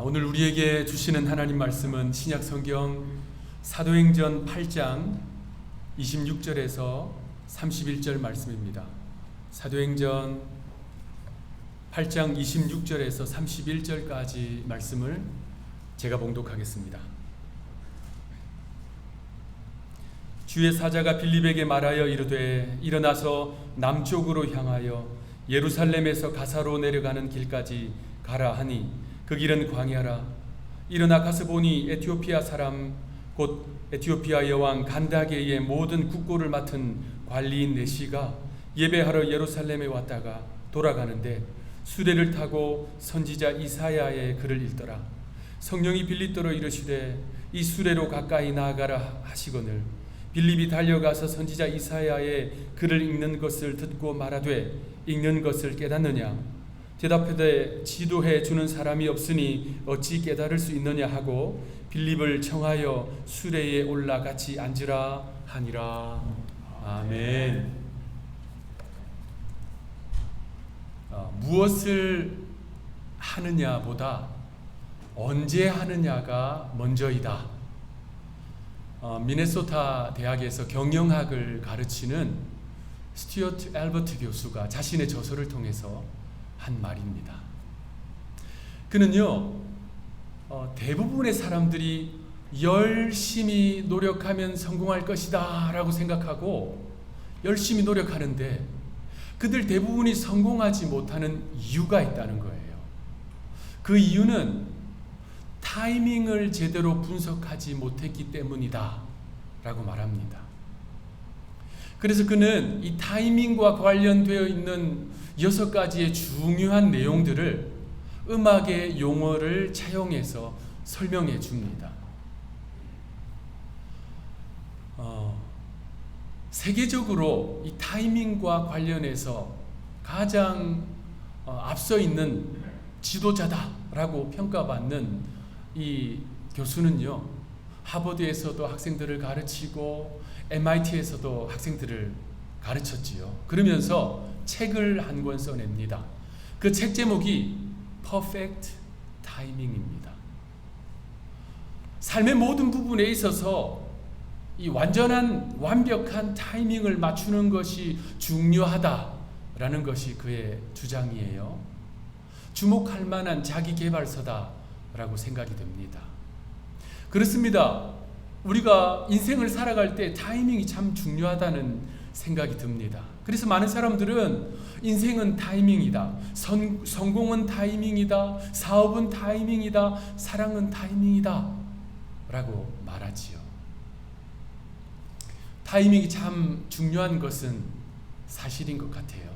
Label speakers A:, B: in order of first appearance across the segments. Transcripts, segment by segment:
A: 오늘 우리에게 주시는 하나님 말씀은 신약 성경 사도행전 8장 26절에서 31절 말씀입니다. 사도행전 8장 26절에서 31절까지 말씀을 제가 봉독하겠습니다. 주의 사자가 빌립에게 말하여 이르되 일어나서 남쪽으로 향하여 예루살렘에서 가사로 내려가는 길까지 가라 하니 그 길은 광야라. 일어나 가서 보니 에티오피아 사람 곧 에티오피아 여왕 간다게의 모든 국고를 맡은 관리인 내시가 예배하러 예루살렘에 왔다가 돌아가는데 수레를 타고 선지자 이사야의 글을 읽더라. 성령이 빌립더러 이르시되 이 수레로 가까이 나아가라 하시거늘 빌립이 달려가서 선지자 이사야의 글을 읽는 것을 듣고 말하되 읽는 것을 깨닫느냐? 대답하되 지도해 주는 사람이 없으니 어찌 깨달을 수 있느냐 하고 빌립을 청하여 수레에 올라 같이 앉으라 하니라. 아멘. 무엇을 하느냐보다 언제 하느냐가 먼저이다. 미네소타 대학에서 경영학을 가르치는 스튜어트 앨버트 교수가 자신의 저서를 통해서 한 말입니다. 그는요, 대부분의 사람들이 열심히 노력하면 성공할 것이다 라고 생각하고 열심히 노력하는데 그들 대부분이 성공하지 못하는 이유가 있다는 거예요. 그 이유는 타이밍을 제대로 분석하지 못했기 때문이다 라고 말합니다. 그래서 그는 이 타이밍과 관련되어 있는 6가지의 중요한 내용들을 음악의 용어를 차용해서 설명해 줍니다. 세계적으로 이 타이밍과 관련해서 가장 앞서 있는 지도자다라고 평가받는 이 교수는요, 하버드에서도 학생들을 가르치고 MIT에서도 학생들을 가르쳤지요. 그러면서 책을 한 권 써냅니다. 그 책 제목이 Perfect Timing입니다. 삶의 모든 부분에 있어서 이 완벽한 타이밍을 맞추는 것이 중요하다라는 것이 그의 주장이에요. 주목할 만한 자기 개발서다라고 생각이 됩니다. 그렇습니다. 우리가 인생을 살아갈 때 타이밍이 참 중요하다는 생각이 듭니다. 그래서 많은 사람들은 인생은 타이밍이다, 성공은 타이밍이다, 사업은 타이밍이다, 사랑은 타이밍이다 라고 말하지요. 타이밍이 참 중요한 것은 사실인 것 같아요.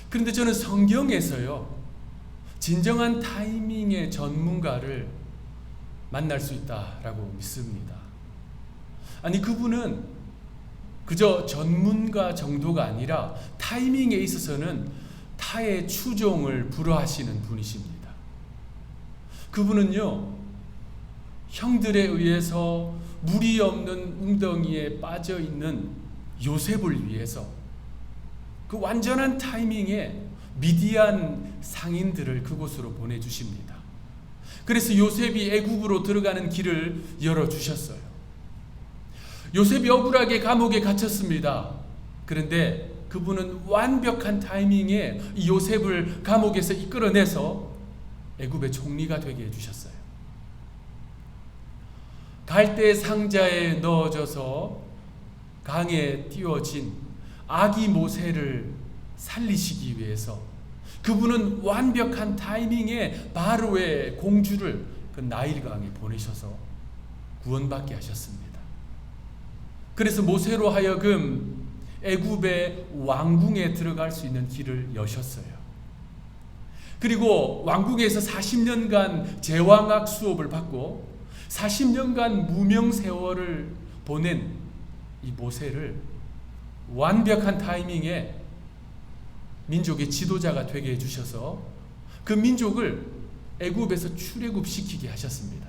A: 그런데 저는 성경에서요, 진정한 타이밍의 전문가를 만날 수 있다라고 믿습니다. 아니, 그분은 그저 전문가 정도가 아니라 타이밍에 있어서는 타의 추종을 불허하시는 분이십니다. 그분은요, 형들에 의해서 물이 없는 웅덩이에 빠져 있는 요셉을 위해서 그 완전한 타이밍에 미디안 상인들을 그곳으로 보내주십니다. 그래서 요셉이 애굽으로 들어가는 길을 열어주셨어요. 요셉이 억울하게 감옥에 갇혔습니다. 그런데 그분은 완벽한 타이밍에 이 요셉을 감옥에서 이끌어내서 애굽의 총리가 되게 해주셨어요. 갈대 상자에 넣어져서 강에 띄워진 아기 모세를 살리시기 위해서 그분은 완벽한 타이밍에 바로의 공주를 그 나일강에 보내셔서 구원받게 하셨습니다. 그래서 모세로 하여금 애굽의 왕궁에 들어갈 수 있는 길을 여셨어요. 그리고 왕궁에서 40년간 제왕학 수업을 받고 40년간 무명 세월을 보낸 이 모세를 완벽한 타이밍에 민족의 지도자가 되게 해주셔서 그 민족을 애굽에서 출애굽시키게 하셨습니다.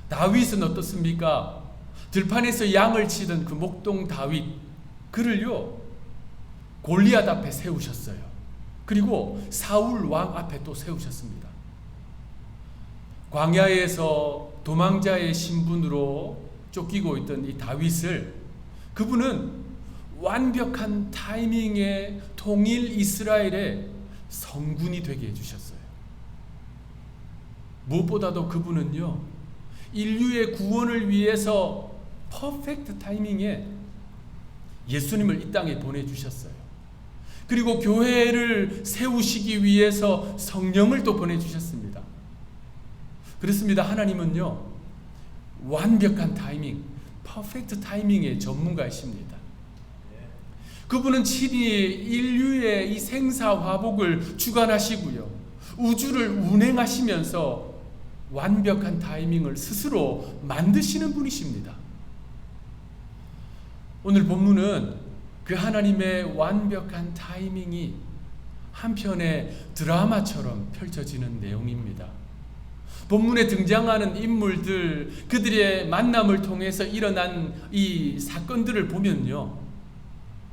A: 다윗은 어떻습니까? 들판에서 양을 치던 그 목동 다윗, 그를요 골리앗 앞에 세우셨어요. 그리고 사울 왕 앞에 또 세우셨습니다. 광야에서 도망자의 신분으로 쫓기고 있던 이 다윗을 그분은 완벽한 타이밍에 통일 이스라엘의 성군이 되게 해주셨어요. 무엇보다도 그분은요, 인류의 구원을 위해서 퍼펙트 타이밍에 예수님을 이 땅에 보내주셨어요. 그리고 교회를 세우시기 위해서 성령을 또 보내주셨습니다. 그렇습니다. 하나님은요, 완벽한 타이밍, 퍼펙트 타이밍의 전문가이십니다. 그분은 친히 인류의 이 생사화복을 주관하시고요, 우주를 운행하시면서 완벽한 타이밍을 스스로 만드시는 분이십니다. 오늘 본문은 그 하나님의 완벽한 타이밍이 한편의 드라마처럼 펼쳐지는 내용입니다. 본문에 등장하는 인물들, 그들의 만남을 통해서 일어난 이 사건들을 보면요,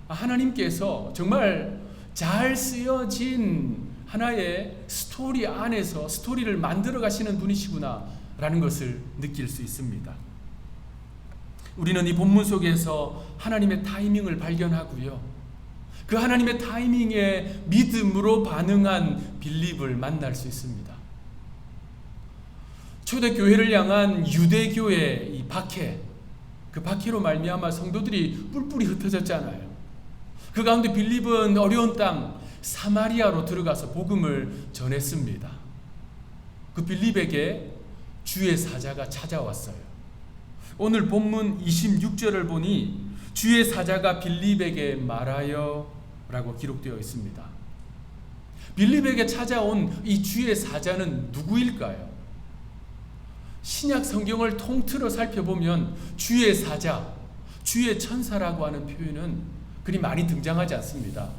A: 하나님께서 정말 잘 쓰여진 하나의 스토리 안에서 스토리를 만들어 가시는 분이시구나 라는 것을 느낄 수 있습니다. 우리는 이 본문 속에서 하나님의 타이밍을 발견하고요, 그 하나님의 타이밍에 믿음으로 반응한 빌립을 만날 수 있습니다. 초대교회를 향한 유대교의 이 박해, 그 박해로 말미암아 성도들이 뿔뿔이 흩어졌잖아요. 그 가운데 빌립은 어려운 땅 사마리아로 들어가서 복음을 전했습니다. 그 빌립에게 주의 사자가 찾아왔어요. 오늘 본문 26절을 보니 주의 사자가 빌립에게 말하여 라고 기록되어 있습니다. 빌립에게 찾아온 이 주의 사자는 누구일까요? 신약 성경을 통틀어 살펴보면 주의 사자, 주의 천사라고 하는 표현은 그리 많이 등장하지 않습니다.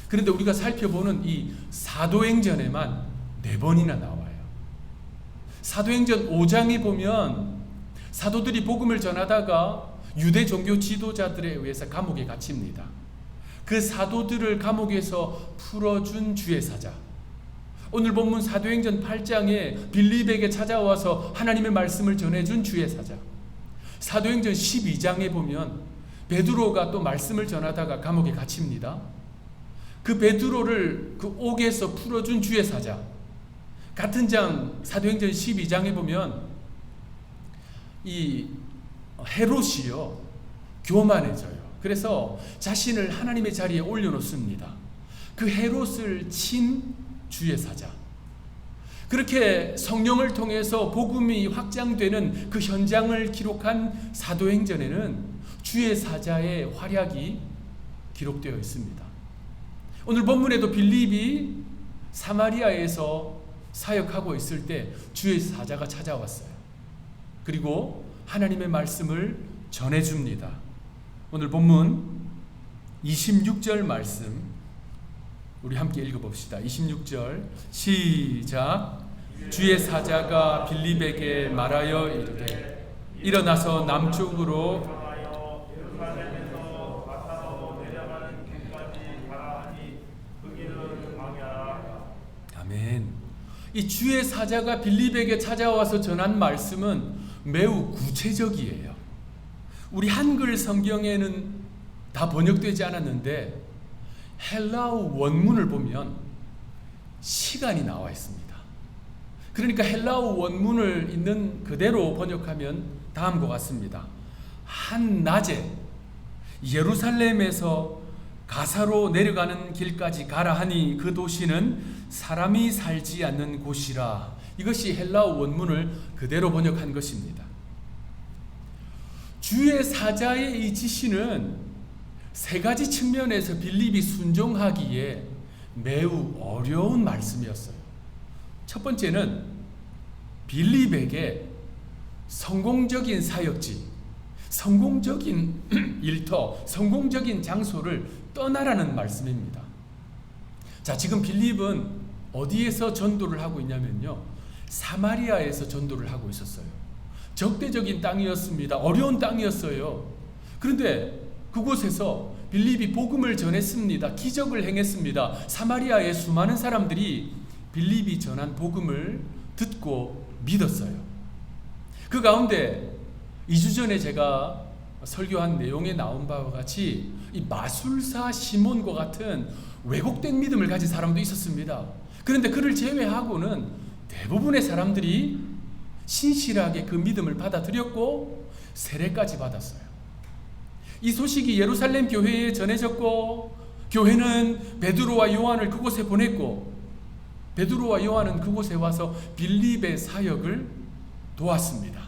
A: 그런데 우리가 살펴보는 이 사도행전에만 4번이나 나와요. 사도행전 5장에 보면 사도들이 복음을 전하다가 유대 종교 지도자들에 의해서 감옥에 갇힙니다. 그 사도들을 감옥에서 풀어준 주의 사자. 오늘 본문 사도행전 8장에 빌립에게 찾아와서 하나님의 말씀을 전해준 주의 사자. 사도행전 12장에 보면 베드로가 또 말씀을 전하다가 감옥에 갇힙니다. 그 베드로를 그 옥에서 풀어준 주의 사자. 같은 장 사도행전 12장에 보면 이 헤롯이요, 교만해져요. 그래서 자신을 하나님의 자리에 올려놓습니다. 그 헤롯을 친 주의 사자. 그렇게 성령을 통해서 복음이 확장되는 그 현장을 기록한 사도행전에는 주의 사자의 활약이 기록되어 있습니다. 오늘 본문에도 빌립이 사마리아에서 사역하고 있을 때 주의 사자가 찾아왔어요. 그리고 하나님의 말씀을 전해줍니다. 오늘 본문 26절 말씀 우리 함께 읽어봅시다. 26절 시작. 주의 사자가 빌립에게 말하여 이르되 일어나서 남쪽으로 아멘. 이 주의 사자가 빌립에게 찾아와서 전한 말씀은 매우 구체적이에요. 우리 한글 성경에는 다 번역되지 않았는데 헬라어 원문을 보면 시간이 나와 있습니다. 그러니까 헬라어 원문을 있는 그대로 번역하면 다음과 같습니다. 한낮에 예루살렘에서 가사로 내려가는 길까지 가라 하니 그 도시는 사람이 살지 않는 곳이라. 이것이 헬라어 원문을 그대로 번역한 것입니다. 주의 사자의 이 지시는 세 가지 측면에서 빌립이 순종하기에 매우 어려운 말씀이었어요. 첫 번째는 빌립에게 성공적인 사역지, 성공적인 일터, 성공적인 장소를 떠나라는 말씀입니다. 자, 지금 빌립은 어디에서 전도를 하고 있냐면요, 사마리아에서 전도를 하고 있었어요. 적대적인 땅이었습니다. 어려운 땅이었어요. 그런데 그곳에서 빌립이 복음을 전했습니다. 기적을 행했습니다. 사마리아의 수많은 사람들이 빌립이 전한 복음을 듣고 믿었어요. 그 가운데 2주 전에 제가 설교한 내용에 나온 바와 같이 이 마술사 시몬과 같은 왜곡된 믿음을 가진 사람도 있었습니다. 그런데 그를 제외하고는 대부분의 사람들이 신실하게 그 믿음을 받아들였고 세례까지 받았어요. 이 소식이 예루살렘 교회에 전해졌고 교회는 베드로와 요한을 그곳에 보냈고 베드로와 요한은 그곳에 와서 빌립의 사역을 도왔습니다.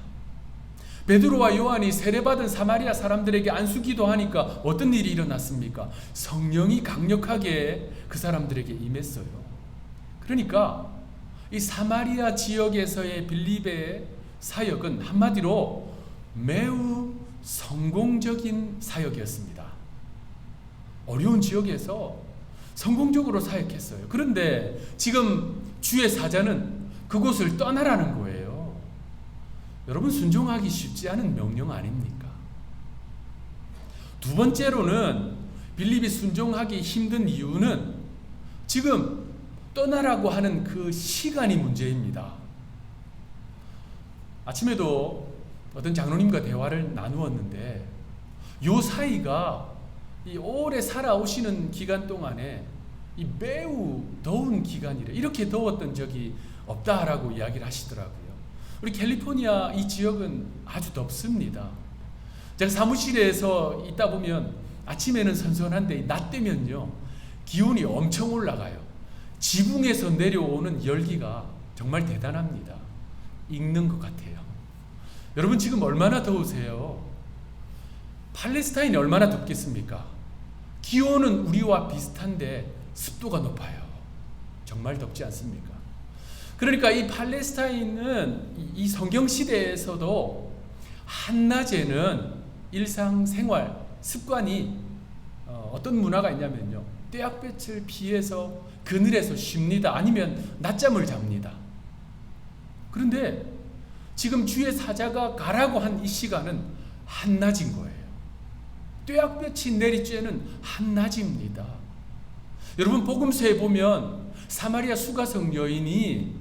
A: 베드로와 요한이 세례받은 사마리아 사람들에게 안수기도 하니까 어떤 일이 일어났습니까? 성령이 강력하게 그 사람들에게 임했어요. 그러니까 이 사마리아 지역에서의 빌립의 사역은 한마디로 매우 성공적인 사역이었습니다. 어려운 지역에서 성공적으로 사역했어요. 그런데 지금 주의 사자는 그곳을 떠나라는 거예요. 여러분, 순종하기 쉽지 않은 명령 아닙니까? 두 번째로는 빌립이 순종하기 힘든 이유는 지금 떠나라고 하는 그 시간이 문제입니다. 아침에도 어떤 장로님과 대화를 나누었는데 요 사이가 이 오래 살아오시는 기간 동안에 이 매우 더운 기간이래. 이렇게 더웠던 적이 없다라고 이야기를 하시더라고요. 우리 캘리포니아 이 지역은 아주 덥습니다. 제가 사무실에서 있다 보면 아침에는 선선한데 낮 되면요 기온이 엄청 올라가요. 지붕에서 내려오는 열기가 정말 대단합니다. 익는 것 같아요. 여러분, 지금 얼마나 더우세요? 팔레스타인이 얼마나 덥겠습니까? 기온은 우리와 비슷한데 습도가 높아요. 정말 덥지 않습니까? 그러니까 이 팔레스타인은 이 성경 시대에서도 한낮에는 일상생활 습관이 어떤 문화가 있냐면요, 떼약볕을 피해서 그늘에서 쉽니다. 아니면 낮잠을 잡니다. 그런데 지금 주의 사자가 가라고 한 이 시간은 한낮인 거예요. 떼약볕이 내리쬐는 한낮입니다. 여러분, 복음서에 보면 사마리아 수가성 여인이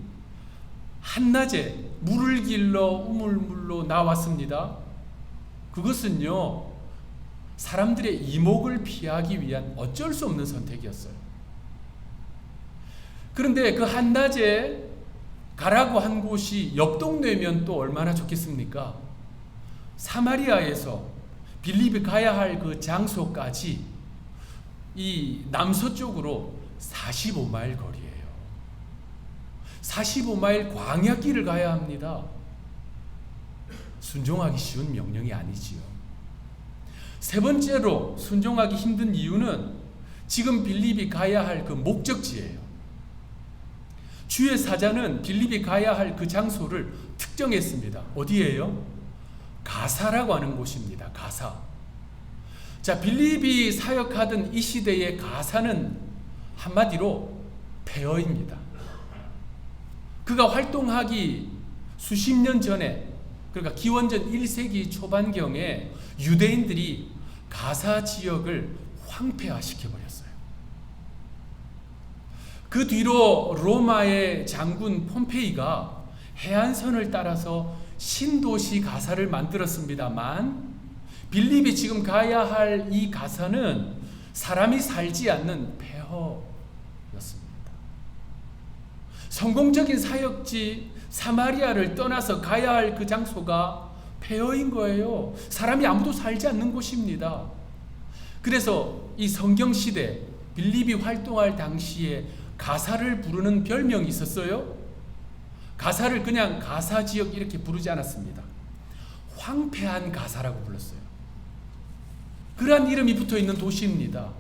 A: 한낮에 물을 길러 우물물로 나왔습니다. 그것은요 사람들의 이목을 피하기 위한 어쩔 수 없는 선택이었어요. 그런데 그 한낮에 가라고 한 곳이 옆 동네면 또 얼마나 좋겠습니까? 사마리아에서 빌립이 가야 할 그 장소까지 이 남서쪽으로 45마일 거리예요. 45마일 광야길을 가야 합니다. 순종하기 쉬운 명령이 아니지요. 세 번째로 순종하기 힘든 이유는 지금 빌립이 가야 할 그 목적지예요. 주의 사자는 빌립이 가야 할 그 장소를 특정했습니다. 어디예요? 가사라고 하는 곳입니다. 가사. 자, 빌립이 사역하던 이 시대의 가사는 한마디로 폐허입니다. 그가 활동하기 수십 년 전에, 그러니까 기원전 1세기 초반경에 유대인들이 가사 지역을 황폐화시켜버렸어요. 그 뒤로 로마의 장군 폼페이가 해안선을 따라서 신도시 가사를 만들었습니다만 빌립이 지금 가야 할 이 가사는 사람이 살지 않는 폐허였습니다. 성공적인 사역지 사마리아를 떠나서 가야 할 그 장소가 폐허인 거예요. 사람이 아무도 살지 않는 곳입니다. 그래서 이 성경시대 빌립이 활동할 당시에 가사를 부르는 별명이 있었어요. 가사를 그냥 가사지역 이렇게 부르지 않았습니다. 황폐한 가사라고 불렀어요. 그러한 이름이 붙어있는 도시입니다.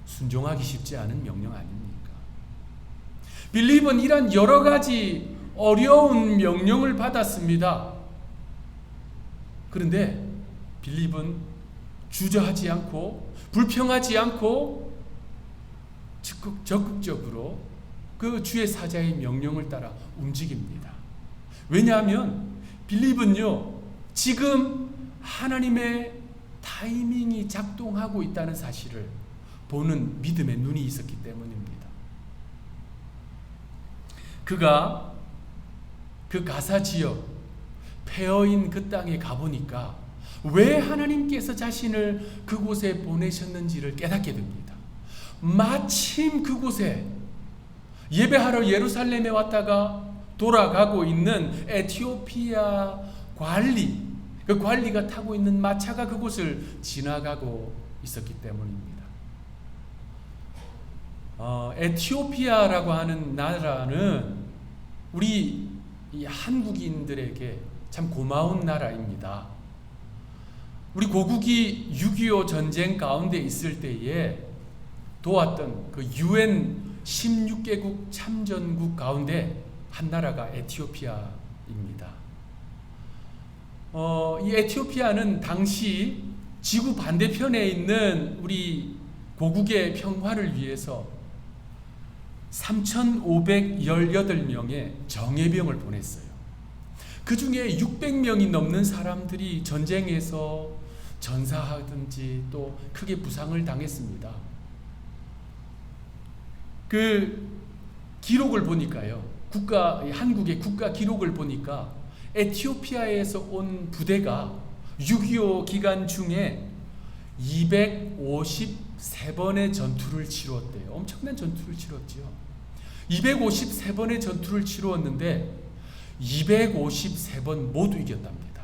A: 순종하기 쉽지 않은 명령 아닙니까? 빌립은 이런 여러 가지 어려운 명령을 받았습니다. 그런데 빌립은 주저하지 않고 불평하지 않고 적극적으로 그 주의 사자의 명령을 따라 움직입니다. 왜냐하면 빌립은요 지금 하나님의 타이밍이 작동하고 있다는 사실을 보는 믿음의 눈이 있었기 때문입니다. 그가 그 가사 지역 폐허인 그 땅에 가보니까 왜 하나님께서 자신을 그곳에 보내셨는지를 깨닫게 됩니다. 마침 그곳에 예배하러 예루살렘에 왔다가 돌아가고 있는 에티오피아 관리, 그 관리가 타고 있는 마차가 그곳을 지나가고 있었기 때문입니다. 에티오피아라고 하는 나라는 우리 이 한국인들에게 참 고마운 나라입니다. 우리 고국이 6.25 전쟁 가운데 있을 때에 도왔던 그 UN 16개국 참전국 가운데 한 나라가 에티오피아입니다. 이 에티오피아는 당시 지구 반대편에 있는 우리 고국의 평화를 위해서 3,518명의 정예병을 보냈어요. 그 중에 600명이 넘는 사람들이 전쟁에서 전사하든지 또 크게 부상을 당했습니다. 그 기록을 보니까요, 한국의 국가 기록을 보니까 에티오피아에서 온 부대가 6.25 기간 중에 253번의 전투를 치루었대요. 엄청난 전투를 치렀죠. 253번의 전투를 치루었는데 253번 모두 이겼답니다.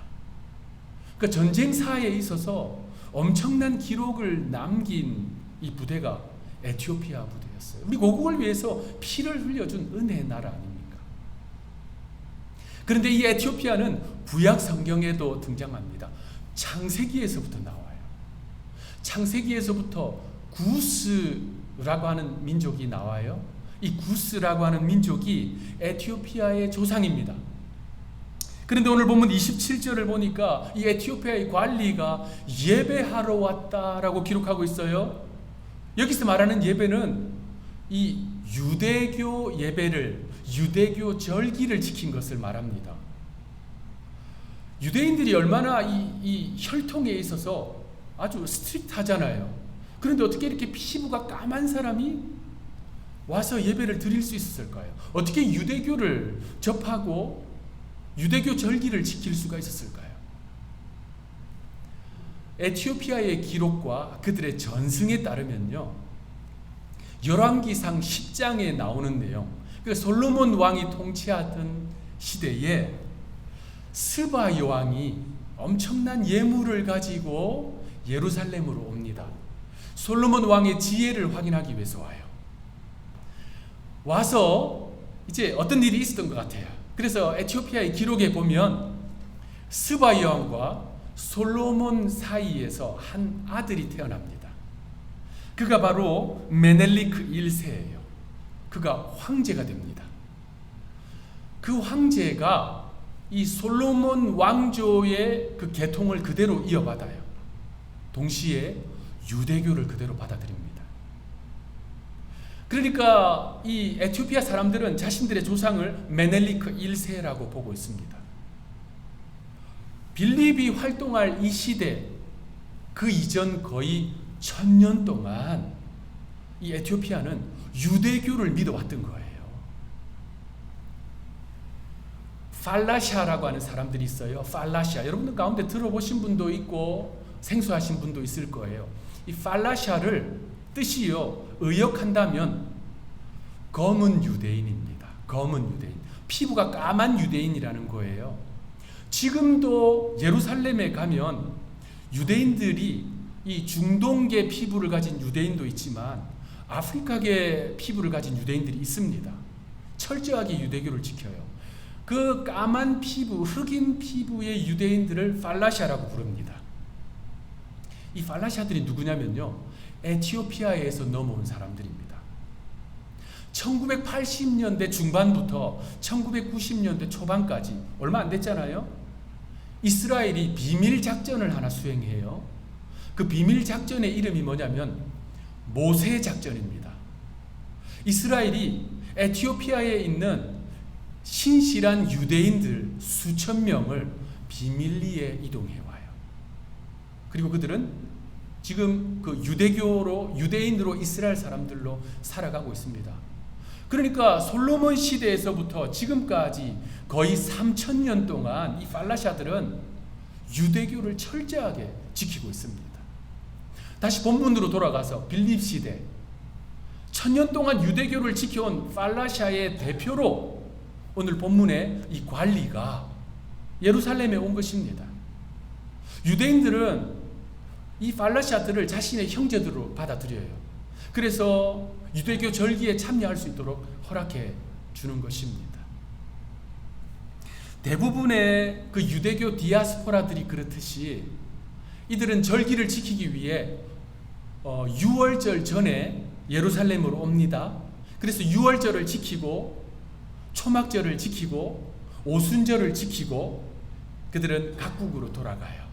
A: 그러니까 전쟁사에 있어서 엄청난 기록을 남긴 이 부대가 에티오피아 부대였어요. 우리 고국을 위해서 피를 흘려준 은혜의 나라 아닙니까? 그런데 이 에티오피아는 구약 성경에도 등장합니다. 창세기에서부터 나와요. 창세기에서부터 구스라고 하는 민족이 나와요. 이 구스라고 하는 민족이 에티오피아의 조상입니다. 그런데 오늘 본문 27절을 보니까 이 에티오피아의 관리가 예배하러 왔다라고 기록하고 있어요. 여기서 말하는 예배는 이 유대교 예배를, 유대교 절기를 지킨 것을 말합니다. 유대인들이 얼마나 이 혈통에 있어서 아주 스트릭트하잖아요. 그런데 어떻게 이렇게 피부가 까만 사람이 와서 예배를 드릴 수 있었을까요? 어떻게 유대교를 접하고 유대교 절기를 지킬 수가 있었을까요? 에티오피아의 기록과 그들의 전승에 따르면요, 열왕기상 10장에 나오는 내용, 그러니까 솔로몬 왕이 통치하던 시대에 스바 여왕이 엄청난 예물을 가지고 예루살렘으로 옵니다. 솔로몬 왕의 지혜를 확인하기 위해서 와요. 와서 이제 어떤 일이 있었던 것 같아요. 그래서 에티오피아의 기록에 보면 스바 여왕과 솔로몬 사이에서 한 아들이 태어납니다. 그가 바로 메넬리크 1세예요. 그가 황제가 됩니다. 그 황제가 이 솔로몬 왕조의 그 계통을 그대로 이어받아요. 동시에 유대교를 그대로 받아들입니다. 그러니까 이 에티오피아 사람들은 자신들의 조상을 메넬리크 1세라고 보고 있습니다. 빌립이 활동할 이 시대, 그 이전 거의 1000년 동안 이 에티오피아는 유대교를 믿어왔던 거예요. 팔라샤라고 하는 사람들이 있어요. 팔라샤, 여러분들 가운데 들어보신 분도 있고 생소하신 분도 있을 거예요. 이 팔라샤를 뜻이요, 의역한다면 검은 유대인입니다. 검은 유대인, 피부가 까만 유대인이라는 거예요. 지금도 예루살렘에 가면 유대인들이 이 중동계 피부를 가진 유대인도 있지만 아프리카계 피부를 가진 유대인들이 있습니다. 철저하게 유대교를 지켜요. 그 까만 피부, 흑인 피부의 유대인들을 팔라샤라고 부릅니다. 이 팔라샤들이 누구냐면요, 에티오피아에서 넘어온 사람들입니다. 1980년대 중반부터 1990년대 초반까지 얼마 안 됐잖아요. 이스라엘이 비밀 작전을 하나 수행해요. 그 비밀 작전의 이름이 뭐냐면 모세 작전입니다. 이스라엘이 에티오피아에 있는 신실한 유대인들 수천 명을 비밀리에 이동해 와요. 그리고 그들은 지금 그 유대인으로 이스라엘 사람들로 살아가고 있습니다. 그러니까 솔로몬 시대에서부터 지금까지 거의 3000년 동안 이 팔라샤들은 유대교를 철저하게 지키고 있습니다. 다시 본문으로 돌아가서 빌립 시대, 1000년 동안 유대교를 지켜온 팔라샤의 대표로 오늘 본문의 이 관리가 예루살렘에 온 것입니다. 유대인들은 이 팔라샤들을 자신의 형제들로 받아들여요. 그래서 유대교 절기에 참여할 수 있도록 허락해 주는 것입니다. 대부분의 그 유대교 디아스포라들이 그렇듯이 이들은 절기를 지키기 위해 6월절 전에 예루살렘으로 옵니다. 그래서 6월절을 지키고 초막절을 지키고 오순절을 지키고 그들은 각국으로 돌아가요.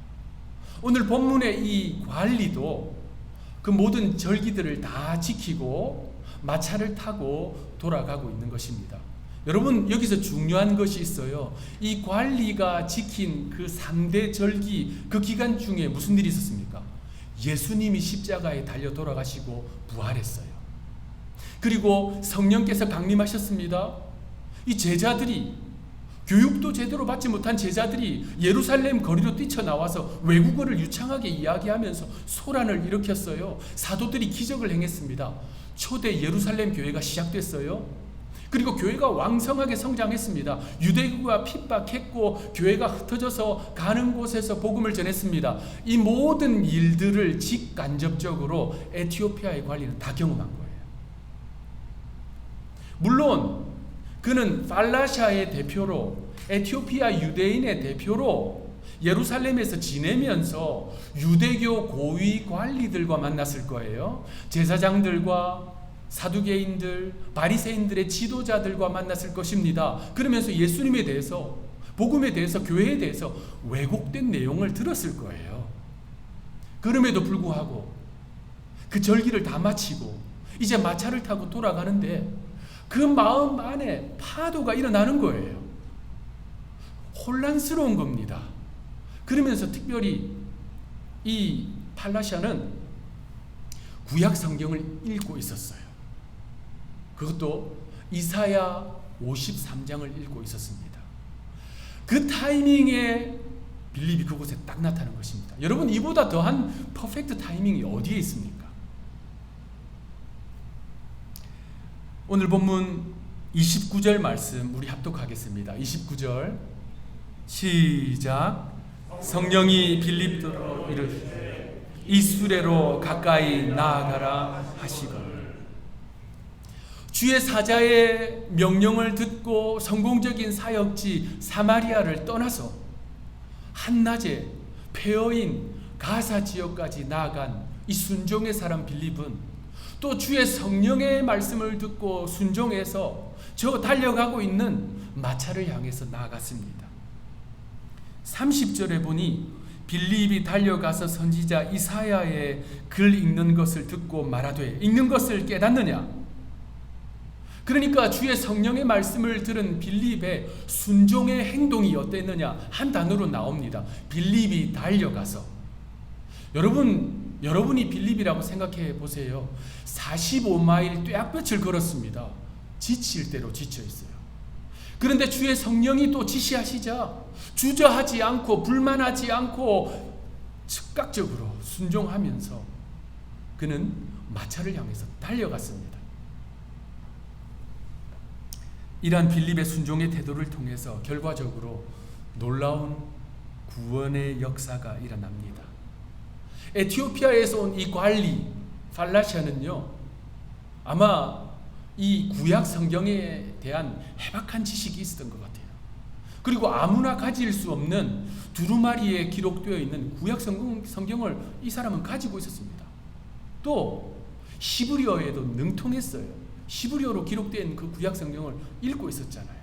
A: 오늘 본문의 이 관리도 그 모든 절기들을 다 지키고 마차를 타고 돌아가고 있는 것입니다. 여러분, 여기서 중요한 것이 있어요. 이 관리가 지킨 그 3대 절기, 그 기간 중에 무슨 일이 있었습니까? 예수님이 십자가에 달려 돌아가시고 부활했어요. 그리고 성령께서 강림하셨습니다. 이 제자들이, 교육도 제대로 받지 못한 제자들이 예루살렘 거리로 뛰쳐나와서 외국어를 유창하게 이야기하면서 소란을 일으켰어요. 사도들이 기적을 행했습니다. 초대 예루살렘 교회가 시작됐어요. 그리고 교회가 왕성하게 성장했습니다. 유대교가 핍박했고 교회가 흩어져서 가는 곳에서 복음을 전했습니다. 이 모든 일들을 직간접적으로 에티오피아의 관리는 다 경험한 거예요. 물론 그는 팔라샤의 대표로, 에티오피아 유대인의 대표로 예루살렘에서 지내면서 유대교 고위 관리들과 만났을 거예요. 제사장들과 사두개인들, 바리새인들의 지도자들과 만났을 것입니다. 그러면서 예수님에 대해서, 복음에 대해서, 교회에 대해서 왜곡된 내용을 들었을 거예요. 그럼에도 불구하고 그 절기를 다 마치고 이제 마차를 타고 돌아가는데 그 마음 안에 파도가 일어나는 거예요. 혼란스러운 겁니다. 그러면서 특별히 이 팔라샤는 구약 성경을 읽고 있었어요. 그것도 이사야 53장을 읽고 있었습니다. 그 타이밍에 빌립이 그곳에 딱 나타난 것입니다. 여러분, 이보다 더한 퍼펙트 타이밍이 어디에 있습니까? 오늘 본문 29절 말씀 우리 합독하겠습니다. 29절 시작. 성령이 빌립더러 이르시되 이 수레로 가까이 나아가라 하시거늘. 주의 사자의 명령을 듣고 성공적인 사역지 사마리아를 떠나서 한낮에 폐허인 가사 지역까지 나아간 이 순종의 사람 빌립은 또 주의 성령의 말씀을 듣고 순종해서 저 달려가고 있는 마차를 향해서 나아갔습니다. 30절에 보니 빌립이 달려가서 선지자 이사야의 글 읽는 것을 듣고 말하되 읽는 것을 깨닫느냐? 그러니까 주의 성령의 말씀을 들은 빌립의 순종의 행동이 어땠느냐? 한 단어로 나옵니다. 빌립이 달려가서. 여러분이 빌립이라고 생각해 보세요. 45마일 뙤약볕을 걸었습니다. 지칠 대로 지쳐 있어요. 그런데 주의 성령이 또 지시하시자 주저하지 않고 불만하지 않고 즉각적으로 순종하면서 그는 마차를 향해서 달려갔습니다. 이러한 빌립의 순종의 태도를 통해서 결과적으로 놀라운 구원의 역사가 일어납니다. 에티오피아에서 온 이 관리 팔라샤는요, 아마 이 구약 성경에 대한 해박한 지식이 있었던 것 같아요. 그리고 아무나 가질 수 없는 두루마리에 기록되어 있는 구약 성경을 이 사람은 가지고 있었습니다. 또 히브리어에도 능통했어요. 히브리어로 기록된 그 구약 성경을 읽고 있었잖아요.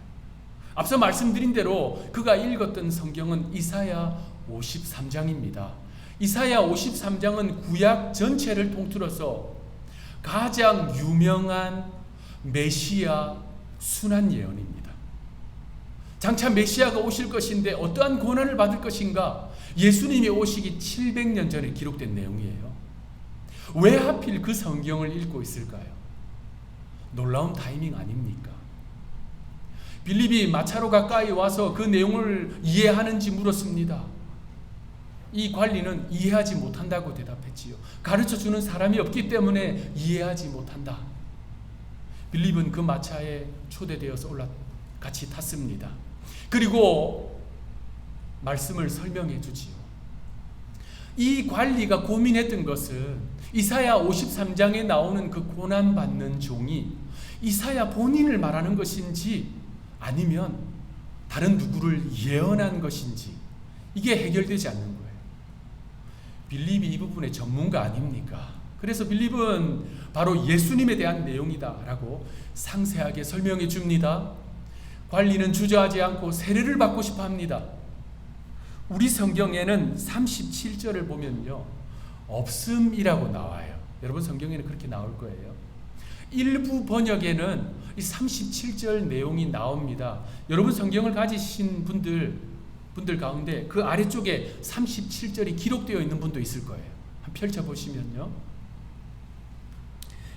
A: 앞서 말씀드린 대로 그가 읽었던 성경은 이사야 53장입니다. 이사야 53장은 구약 전체를 통틀어서 가장 유명한 메시아 순환 예언입니다. 장차 메시아가 오실 것인데 어떠한 고난을 받을 것인가? 예수님이 오시기 700년 전에 기록된 내용이에요. 왜 하필 그 성경을 읽고 있을까요? 놀라운 타이밍 아닙니까? 빌립이 마차로 가까이 와서 그 내용을 이해하는지 물었습니다. 이 관리는 이해하지 못한다고 대답했지요. 가르쳐주는 사람이 없기 때문에 이해하지 못한다. 빌립은 그 마차에 초대되어서 같이 탔습니다. 그리고 말씀을 설명해 주지요. 이 관리가 고민했던 것은 이사야 53장에 나오는 그 고난받는 종이 이사야 본인을 말하는 것인지 아니면 다른 누구를 예언한 것인지 이게 해결되지 않는 거예요. 빌립이 이 부분의 전문가 아닙니까? 그래서 빌립은 바로 예수님에 대한 내용이다라고 상세하게 설명해 줍니다. 관리는 주저하지 않고 세례를 받고 싶어 합니다. 우리 성경에는 37절을 보면요, 없음이라고 나와요. 여러분 성경에는 그렇게 나올 거예요. 일부 번역에는 이 37절 내용이 나옵니다. 여러분 성경을 가지신 분들 가운데 그 아래쪽에 37절이 기록되어 있는 분도 있을 거예요. 한번 펼쳐보시면요,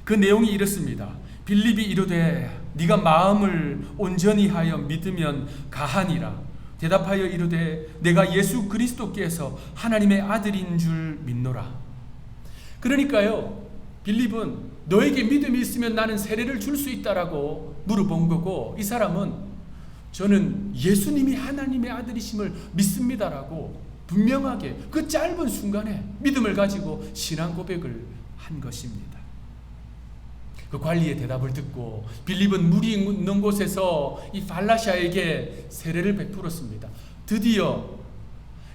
A: 그 내용이 이렇습니다. 빌립이 이르되 네가 마음을 온전히 하여 믿으면 가하니라. 대답하여 이르되 내가 예수 그리스도께서 하나님의 아들인 줄 믿노라. 그러니까요, 빌립은 너에게 믿음이 있으면 나는 세례를 줄 수 있다라고 물어본 거고, 이 사람은 저는 예수님이 하나님의 아들이심을 믿습니다라고 분명하게 그 짧은 순간에 믿음을 가지고 신앙 고백을 한 것입니다. 그 관리의 대답을 듣고 빌립은 물이 있는 곳에서 이 발라샤에게 세례를 베풀었습니다. 드디어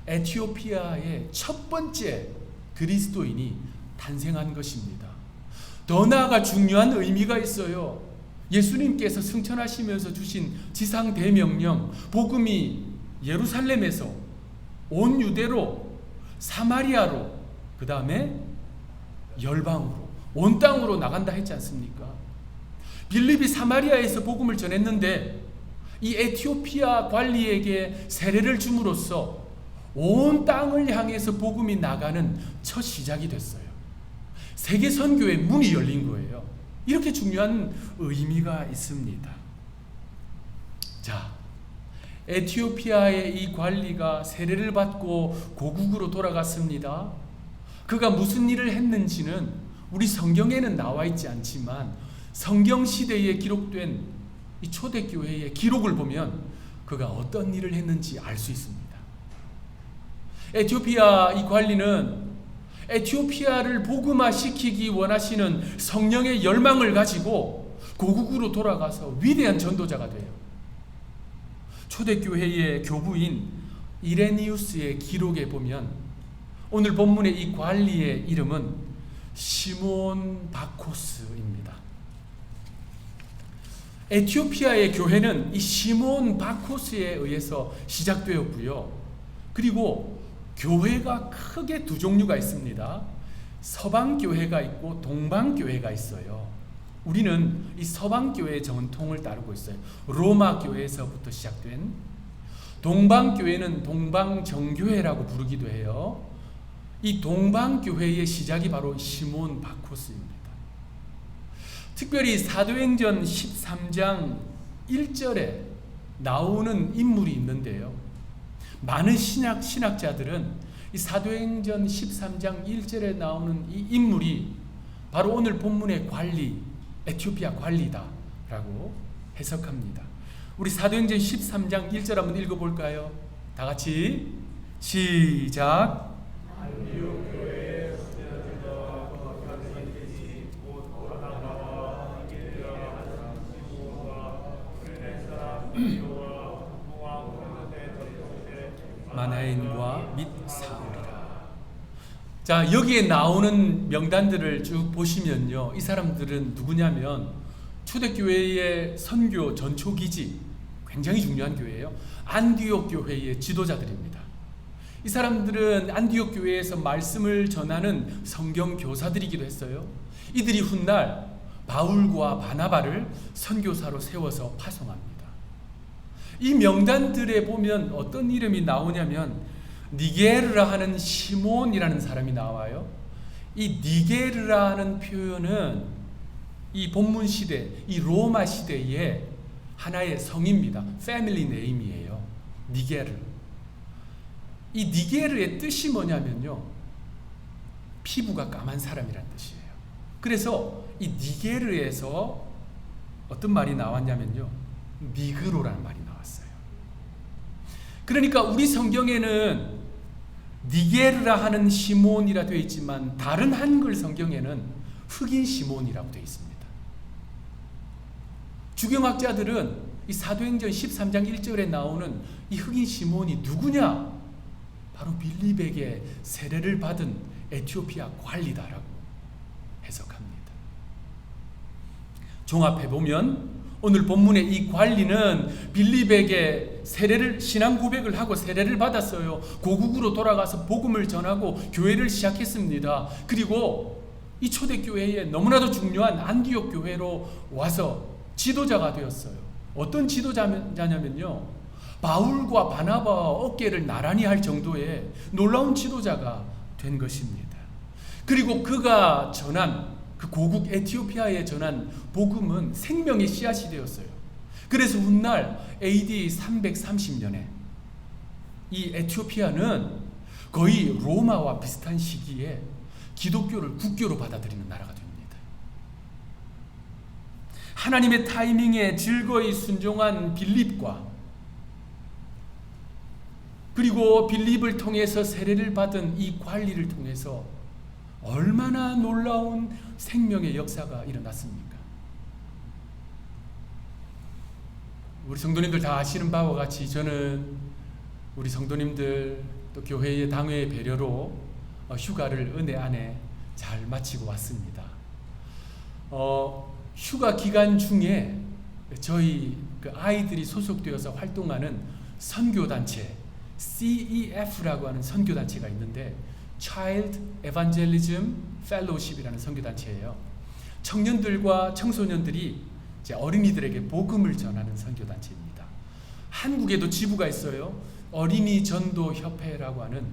A: 에티오피아의 첫 번째 그리스도인이 탄생한 것입니다. 더 나아가 중요한 의미가 있어요. 예수님께서 승천하시면서 주신 지상 대명령, 복음이 예루살렘에서 온 유대로, 사마리아로, 그 다음에 열방으로, 온 땅으로 나간다 했지 않습니까? 빌립이 사마리아에서 복음을 전했는데 이 에티오피아 관리에게 세례를 줌으로써 온 땅을 향해서 복음이 나가는 첫 시작이 됐어요. 세계 선교의 문이 열린 거예요. 이렇게 중요한 의미가 있습니다. 자, 에티오피아의 이 관리가 세례를 받고 고국으로 돌아갔습니다. 그가 무슨 일을 했는지는 우리 성경에는 나와 있지 않지만 성경 시대에 기록된 이 초대교회의 기록을 보면 그가 어떤 일을 했는지 알 수 있습니다. 에티오피아 이 관리는 에티오피아를 복음화시키기 원하시는 성령의 열망을 가지고 고국으로 돌아가서 위대한 전도자가 돼요. 초대교회의 교부인 이레니우스의 기록에 보면 오늘 본문의 이 관리의 이름은 시몬 바코스입니다. 에티오피아의 교회는 이 시몬 바코스에 의해서 시작되었고요. 그리고 교회가 크게 두 종류가 있습니다. 서방교회가 있고 동방교회가 있어요. 우리는 이 서방교회의 전통을 따르고 있어요. 로마교회에서부터 시작된. 동방교회는 동방정교회라고 부르기도 해요. 이 동방교회의 시작이 바로 시몬 바코스입니다. 특별히 사도행전 13장 1절에 나오는 인물이 있는데요, 많은 신학자들은 이 사도행전 13장 1절에 나오는 이 인물이 바로 오늘 본문의 관리, 에티오피아 관리다라고 해석합니다. 우리 사도행전 13장 1절 한번 읽어볼까요? 다 같이 시작. 마나엔과 및 사울이라. 자, 여기에 나오는 명단들을 쭉 보시면요, 이 사람들은 누구냐면 초대교회의 선교 전초기지, 굉장히 중요한 교회예요. 안디옥 교회의 지도자들입니다. 이 사람들은 안디옥 교회에서 말씀을 전하는 성경 교사들이기도 했어요. 이들이 훗날 바울과 바나바를 선교사로 세워서 파송합니다. 이 명단들에 보면 어떤 이름이 나오냐면 니게르라 하는 시몬이라는 사람이 나와요. 이 니게르라는 표현은 이 본문 시대, 이 로마 시대의 하나의 성입니다. 패밀리 네임이에요. 니게르. 이 니게르의 뜻이 뭐냐면요, 피부가 까만 사람이란 뜻이에요. 그래서 이 니게르에서 어떤 말이 나왔냐면요, 니그로라는 말이 나왔어요. 그러니까 우리 성경에는 니게르라 하는 시몬이라 되어 있지만 다른 한글 성경에는 흑인 시몬이라고 되어 있습니다. 주경학자들은 이 사도행전 13장 1절에 나오는 이 흑인 시몬이 누구냐? 바로 빌립에게 세례를 받은 에티오피아 관리다라고 해석합니다. 종합해 보면 오늘 본문의 이 관리는 빌립에게 신앙 고백을 하고 세례를 받았어요. 고국으로 돌아가서 복음을 전하고 교회를 시작했습니다. 그리고 이 초대교회에 너무나도 중요한 안디옥 교회로 와서 지도자가 되었어요. 어떤 지도자냐면요, 바울과 바나바와 어깨를 나란히 할 정도의 놀라운 지도자가 된 것입니다. 그리고 그가 전한 그 고국 에티오피아에 전한 복음은 생명의 씨앗이 되었어요. 그래서 훗날 AD 330년에 이 에티오피아는 거의 로마와 비슷한 시기에 기독교를 국교로 받아들이는 나라가 됩니다. 하나님의 타이밍에 즐거이 순종한 빌립과 그리고 빌립을 통해서 세례를 받은 이 관리를 통해서 얼마나 놀라운 생명의 역사가 일어났습니까? 우리 성도님들 다 아시는 바와 같이 저는 우리 성도님들 또 교회의 당회의 배려로 휴가를 은혜 안에 잘 마치고 왔습니다. 휴가 기간 중에 저희 그 아이들이 소속되어서 활동하는 선교단체 CEF라고 하는 선교단체가 있는데 Child Evangelism Fellowship이라는 선교단체예요. 청년들과 청소년들이 이제 어린이들에게 복음을 전하는 선교단체입니다. 한국에도 지부가 있어요. 어린이 전도 협회라고 하는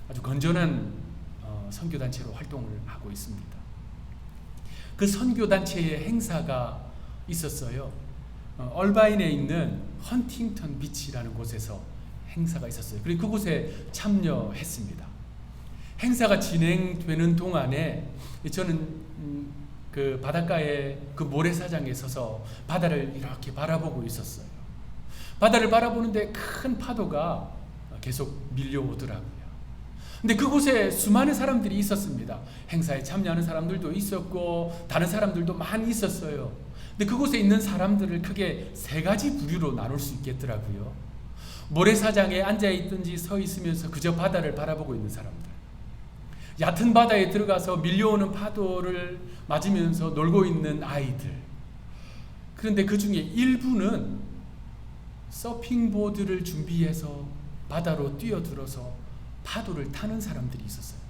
A: 아주 건전한 선교단체로 활동을 하고 있습니다. 그 선교단체의 행사가 있었어요. 얼바인에 있는 헌팅턴 비치라는 곳에서 행사가 있었어요. 그리고 그곳에 참여했습니다. 행사가 진행되는 동안에 저는 그 바닷가에 그 모래사장에 서서 바다를 이렇게 바라보고 있었어요. 바다를 바라보는데 큰 파도가 계속 밀려오더라고요. 근데 그곳에 수많은 사람들이 있었습니다. 행사에 참여하는 사람들도 있었고 다른 사람들도 많이 있었어요. 근데 그곳에 있는 사람들을 크게 세 가지 부류로 나눌 수 있겠더라고요. 모래사장에 앉아있든지 서 있으면서 그저 바다를 바라보고 있는 사람들, 얕은 바다에 들어가서 밀려오는 파도를 맞으면서 놀고 있는 아이들, 그런데 그 중에 일부는 서핑보드를 준비해서 바다로 뛰어들어서 파도를 타는 사람들이 있었어요.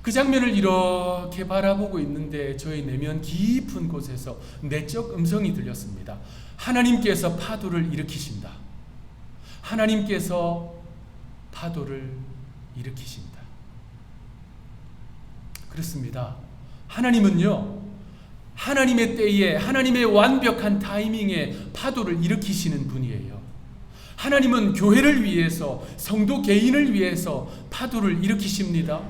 A: 그 장면을 이렇게 바라보고 있는데 저희 내면 깊은 곳에서 내적 음성이 들렸습니다. 하나님께서 파도를 일으키신다. 하나님께서 파도를 일으키신다. 그렇습니다. 하나님은요, 하나님의 때에 하나님의 완벽한 타이밍에 파도를 일으키시는 분이에요. 하나님은 교회를 위해서, 성도 개인을 위해서 파도를 일으키십니다.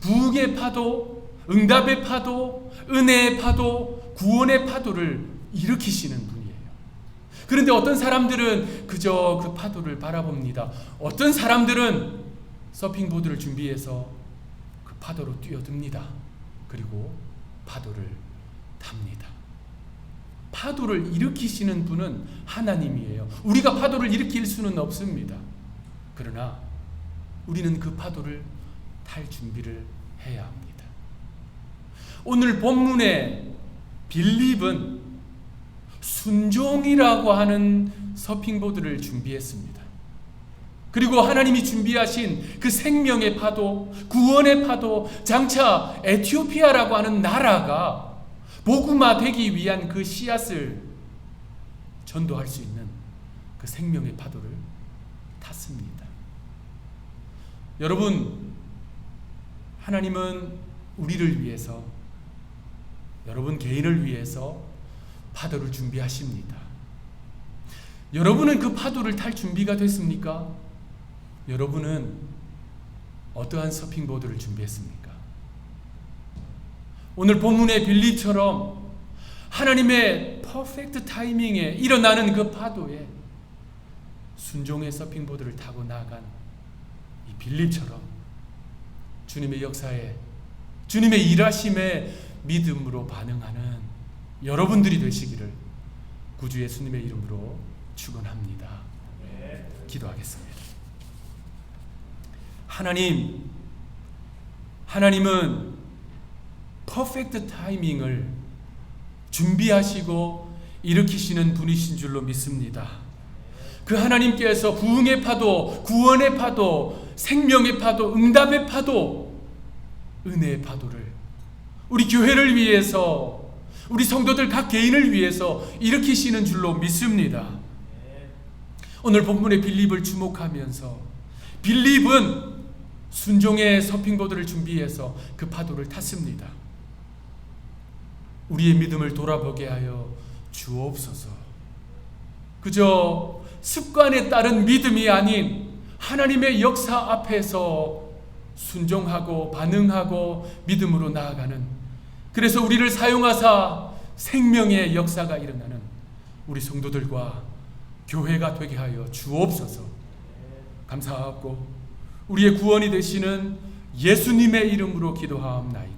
A: 부흥의 파도, 응답의 파도, 은혜의 파도, 구원의 파도를 일으키시는 분이에요. 그런데 어떤 사람들은 그저 그 파도를 바라봅니다. 어떤 사람들은 서핑보드를 준비해서 그 파도로 뛰어듭니다. 그리고 파도를 탑니다. 파도를 일으키시는 분은 하나님이에요. 우리가 파도를 일으킬 수는 없습니다. 그러나 우리는 그 파도를 탈 준비를 해야 합니다. 오늘 본문의 빌립은 순종이라고 하는 서핑보드를 준비했습니다. 그리고 하나님이 준비하신 그 생명의 파도, 구원의 파도, 장차 에티오피아라고 하는 나라가 복음화되기 위한 그 씨앗을 전도할 수 있는 그 생명의 파도를 탔습니다. 여러분, 하나님은 우리를 위해서 여러분 개인을 위해서 파도를 준비하십니다. 여러분은 그 파도를 탈 준비가 됐습니까? 여러분은 어떠한 서핑보드를 준비했습니까? 오늘 본문의 빌립처럼 하나님의 퍼펙트 타이밍에 일어나는 그 파도에 순종의 서핑보드를 타고 나간 이 빌립처럼 주님의 역사에, 주님의 일하심에 믿음으로 반응하는 여러분들이 되시기를 구주 예수님의 이름으로 축원합니다. 기도하겠습니다. 하나님은 퍼펙트 타이밍을 준비하시고 일으키시는 분이신 줄로 믿습니다. 그 하나님께서 부흥의 파도, 구원의 파도, 생명의 파도, 응답의 파도, 은혜의 파도를 우리 교회를 위해서, 우리 성도들 각 개인을 위해서 일으키시는 줄로 믿습니다. 오늘 본문의 빌립을 주목하면서 빌립은 순종의 서핑보드를 준비해서 그 파도를 탔습니다. 우리의 믿음을 돌아보게 하여 주옵소서. 그저 습관에 따른 믿음이 아닌 하나님의 역사 앞에서 순종하고 반응하고 믿음으로 나아가는, 그래서 우리를 사용하사 생명의 역사가 일어나는 우리 성도들과 교회가 되게 하여 주옵소서. 감사하고 우리의 구원이 되시는 예수님의 이름으로 기도하옵나이다.